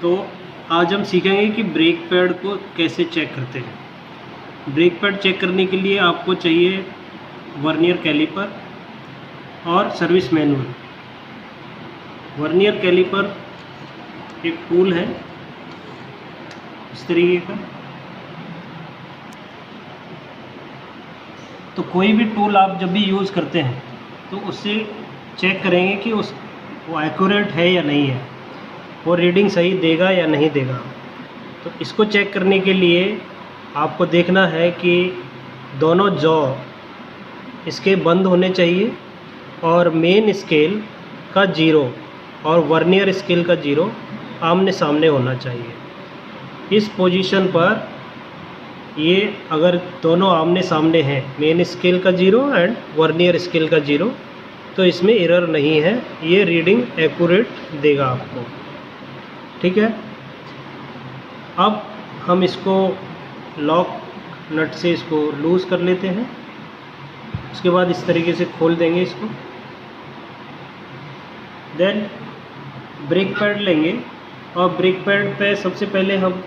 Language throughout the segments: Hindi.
तो आज हम सीखेंगे कि ब्रेक पैड को कैसे चेक करते हैं। ब्रेक पैड चेक करने के लिए आपको चाहिए वर्नियर कैलिपर और सर्विस मैनुअल। वर्नियर कैलिपर एक टूल है इस तरीके का। तो कोई भी टूल आप जब भी यूज़ करते हैं तो उससे चेक करेंगे कि वो एक्यूरेट है या नहीं है, वो रीडिंग सही देगा या नहीं देगा। तो इसको चेक करने के लिए आपको देखना है कि दोनों जॉ इसके बंद होने चाहिए और मेन स्केल का 0 और वर्नियर स्केल का 0 आमने सामने होना चाहिए। इस पोजीशन पर ये अगर दोनों आमने सामने हैं, मेन स्केल का 0 एंड वर्नियर स्केल का 0, तो इसमें एरर नहीं है, ये रीडिंग एक्यूरेट देगा आपको। ठीक है, अब हम इसको लॉक नट से इसको लूज़ कर लेते हैं। उसके बाद इस तरीके से खोल देंगे इसको। देन ब्रेक पैड लेंगे और ब्रेक पैड पे सबसे पहले हम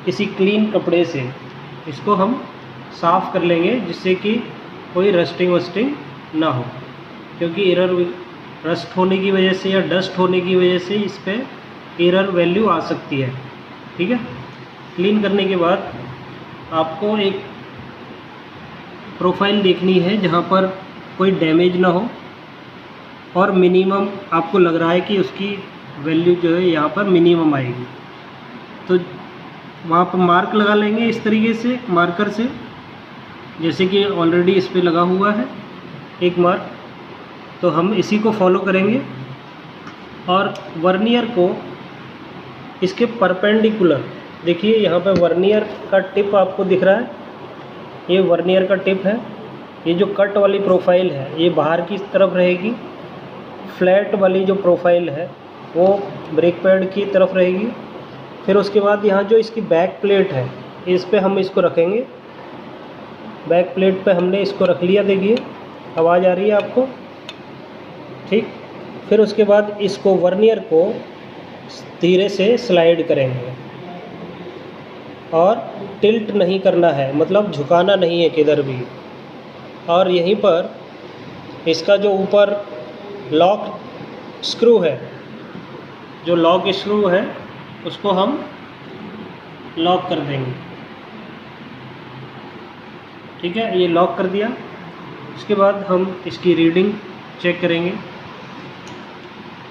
किसी क्लीन कपड़े से इसको हम साफ़ कर लेंगे, जिससे कि कोई रस्टिंग वस्टिंग ना हो, क्योंकि एरर रस्ट होने की वजह से या डस्ट होने की वजह से इस पर एरर वैल्यू आ सकती है। ठीक है, क्लीन करने के बाद आपको एक प्रोफाइल देखनी है जहाँ पर कोई डैमेज ना हो और मिनिमम आपको लग रहा है कि उसकी वैल्यू जो है यहाँ पर मिनिमम आएगी। तो वहाँ पर मार्क लगा लेंगे इस तरीके से मार्कर से, जैसे कि ऑलरेडी इस पे लगा हुआ है एक मार्क। तो हम इसी को फॉलो करेंगे और वर्नियर को इसके परपेंडिकुलर, देखिए यहाँ पे वर्नियर का टिप आपको दिख रहा है, ये वर्नियर का टिप है। ये जो कट वाली प्रोफाइल है ये बाहर की तरफ रहेगी, फ्लैट वाली जो प्रोफाइल है वो ब्रेक पैड की तरफ रहेगी। फिर उसके बाद यहाँ जो इसकी बैक प्लेट है इस पे हम इसको रखेंगे। बैक प्लेट पे हमने इसको रख लिया, देखिए आवाज़ आ रही है आपको। ठीक, फिर उसके बाद इसको वर्नियर को धीरे से स्लाइड करेंगे और टिल्ट नहीं करना है, मतलब झुकाना नहीं है किधर भी। और यहीं पर इसका जो ऊपर लॉक स्क्रू है, जो लॉक स्क्रू है उसको हम लॉक कर देंगे। ठीक है, ये लॉक कर दिया। उसके बाद हम इसकी रीडिंग चेक करेंगे।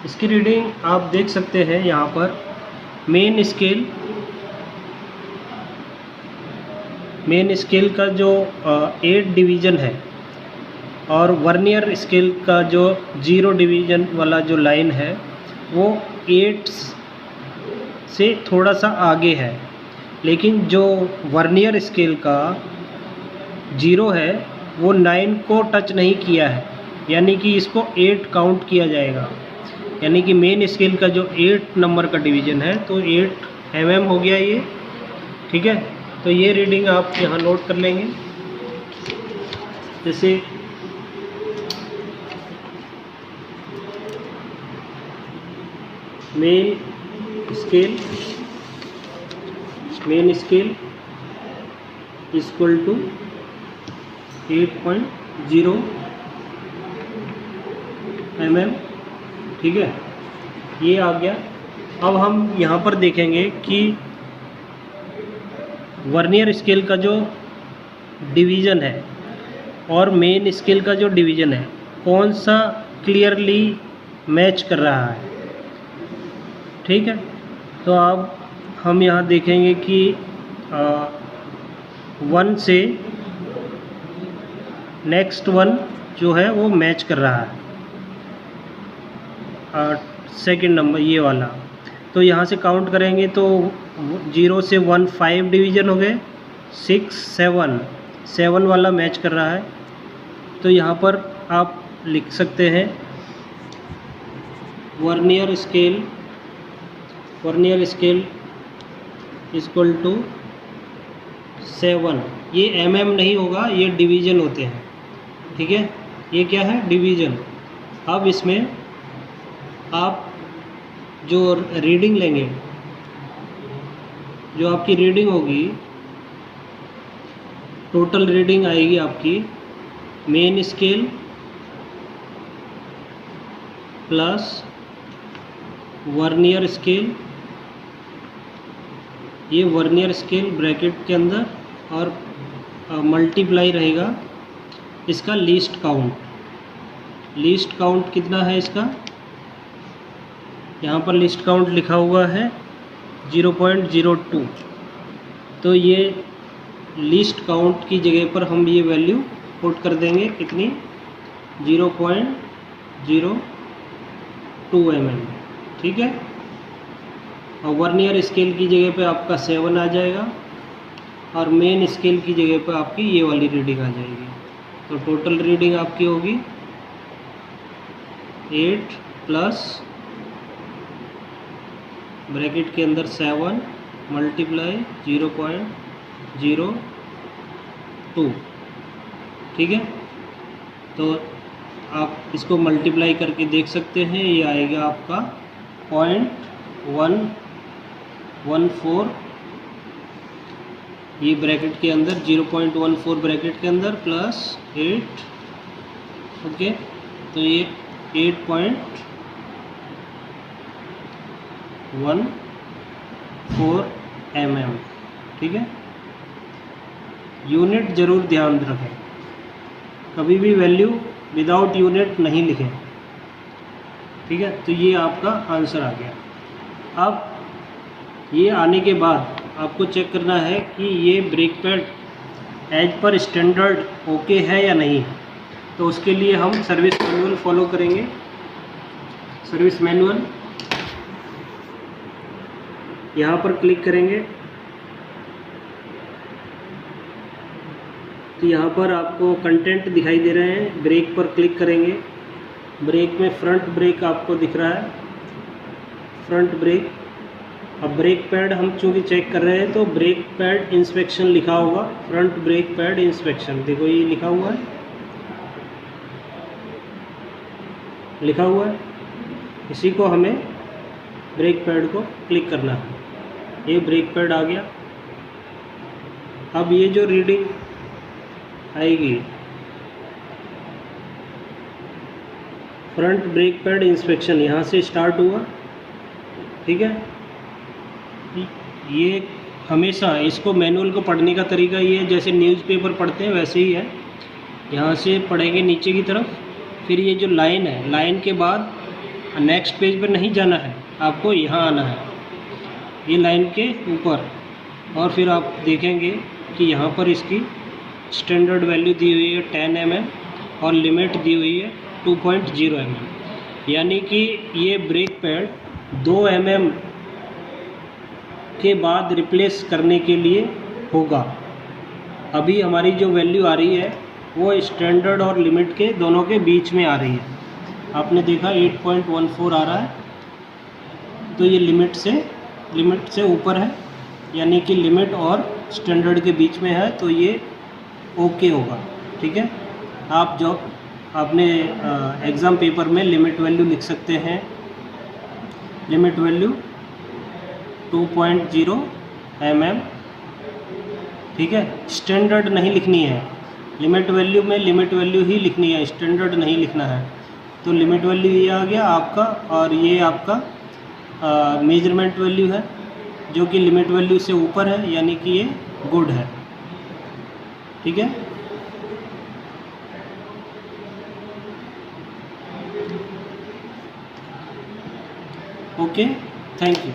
इसकी रीडिंग आप देख सकते हैं यहाँ पर मेन स्केल का जो 8 डिवीज़न है और वर्नियर स्केल का जो 0 डिवीज़न वाला जो लाइन है वो 8 से थोड़ा सा आगे है, लेकिन जो वर्नियर स्केल का 0 है वो 9 को टच नहीं किया है, यानी कि इसको 8 काउंट किया जाएगा। यानी कि मेन स्केल का जो 8 नंबर का डिवीज़न है तो 8 mm हो गया ये। ठीक है, तो ये रीडिंग आप यहाँ नोट कर लेंगे। जैसे main scale equal to 8.0 mm। ठीक है, ये आ गया। अब हम यहाँ पर देखेंगे कि वर्नियर स्केल का जो डिवीज़न है और मेन स्केल का जो डिवीज़न है कौन सा क्लियरली मैच कर रहा है। ठीक है, तो अब हम यहाँ देखेंगे कि 1 से नेक्स्ट 1 जो है वो मैच कर रहा है, सेकंड नंबर ये वाला। तो यहाँ से काउंट करेंगे तो 0 से 1 5 डिवीज़न हो गए, 6 7 वाला मैच कर रहा है। तो यहाँ पर आप लिख सकते हैं वर्नियर स्केल इक्वल टू 7। ये mm नहीं होगा, ये डिवीज़न होते हैं। ठीक है, ये क्या है, डिवीज़न। अब इसमें आप जो रीडिंग लेंगे, जो आपकी रीडिंग होगी, टोटल रीडिंग आएगी आपकी main scale plus vernier scale, ये वर्नियर स्केल ब्रैकेट के अंदर, और मल्टीप्लाई रहेगा इसका लीस्ट काउंट। लीस्ट काउंट कितना है इसका, यहाँ पर लीस्ट काउंट लिखा हुआ है 0.02। तो ये लीस्ट काउंट की जगह पर हम ये वैल्यू पुट कर देंगे कितनी, 0.02 mm, ठीक है। और वर्नियर स्केल की जगह पे आपका 7 आ जाएगा, और मेन स्केल की जगह पे आपकी ये वाली रीडिंग आ जाएगी। तो टोटल रीडिंग आपकी होगी 8 प्लस ब्रैकेट के अंदर 7 मल्टीप्लाई 0.02, ठीक है। तो आप इसको मल्टीप्लाई करके देख सकते हैं, ये आएगा आपका 0.114, ये ब्रैकेट के अंदर 0.14 ब्रैकेट के अंदर प्लस 8, ओके। तो ये 8.14 mm, ठीक है। यूनिट ज़रूर ध्यान रखें, कभी भी वैल्यू विदाउट यूनिट नहीं लिखें, ठीक है। तो ये आपका आंसर आ गया। अब ये आने के बाद आपको चेक करना है कि ये brake pad as per standard okay है या नहीं। तो उसके लिए हम सर्विस मैनुअल फॉलो करेंगे। सर्विस मैनुअल यहाँ पर क्लिक करेंगे तो यहाँ पर आपको कंटेंट दिखाई दे रहे हैं। ब्रेक पर क्लिक करेंगे, ब्रेक में फ्रंट ब्रेक आपको दिख रहा है, फ्रंट ब्रेक। अब ब्रेक पैड हम चूँकि चेक कर रहे हैं तो ब्रेक पैड इंस्पेक्शन लिखा होगा, फ्रंट ब्रेक पैड इंस्पेक्शन, देखो ये लिखा हुआ है, लिखा हुआ है। इसी को हमें ब्रेक पैड को क्लिक करना है। ये ब्रेक पैड आ गया। अब ये जो रीडिंग आएगी, फ्रंट ब्रेक पैड इंस्पेक्शन यहाँ से स्टार्ट हुआ, ठीक है। ये हमेशा इसको मैनुअल को पढ़ने का तरीका ये है, जैसे न्यूज़पेपर पढ़ते हैं वैसे ही है। यहाँ से पढ़ेंगे नीचे की तरफ, फिर ये जो लाइन है, लाइन के बाद नेक्स्ट पेज पर नहीं जाना है, आपको यहाँ आना है, ये लाइन के ऊपर। और फिर आप देखेंगे कि यहाँ पर इसकी स्टैंडर्ड वैल्यू दी हुई है 10 mm और लिमिट दी हुई है 2.0 mm, यानी कि ये ब्रेक पैड 2 mm के बाद रिप्लेस करने के लिए होगा। अभी हमारी जो वैल्यू आ रही है वो स्टैंडर्ड और लिमिट के दोनों के बीच में आ रही है। आपने देखा 8.14 आ रहा है, तो ये लिमिट से ऊपर है, यानी कि लिमिट और स्टैंडर्ड के बीच में है, तो ये ओके होगा, ठीक है। आप जो अपने एग्ज़ाम पेपर में लिमिट वैल्यू लिख सकते हैं, लिमिट वैल्यू 2.0 mm, ठीक है। स्टैंडर्ड नहीं लिखनी है, लिमिट वैल्यू में लिमिट वैल्यू ही लिखनी है, स्टैंडर्ड नहीं लिखना है। तो लिमिट वैल्यू ये आ गया आपका, और ये आपका मेजरमेंट वैल्यू है जो कि लिमिट वैल्यू से ऊपर है, यानी कि ये गुड है, ठीक है। Okay, thank you.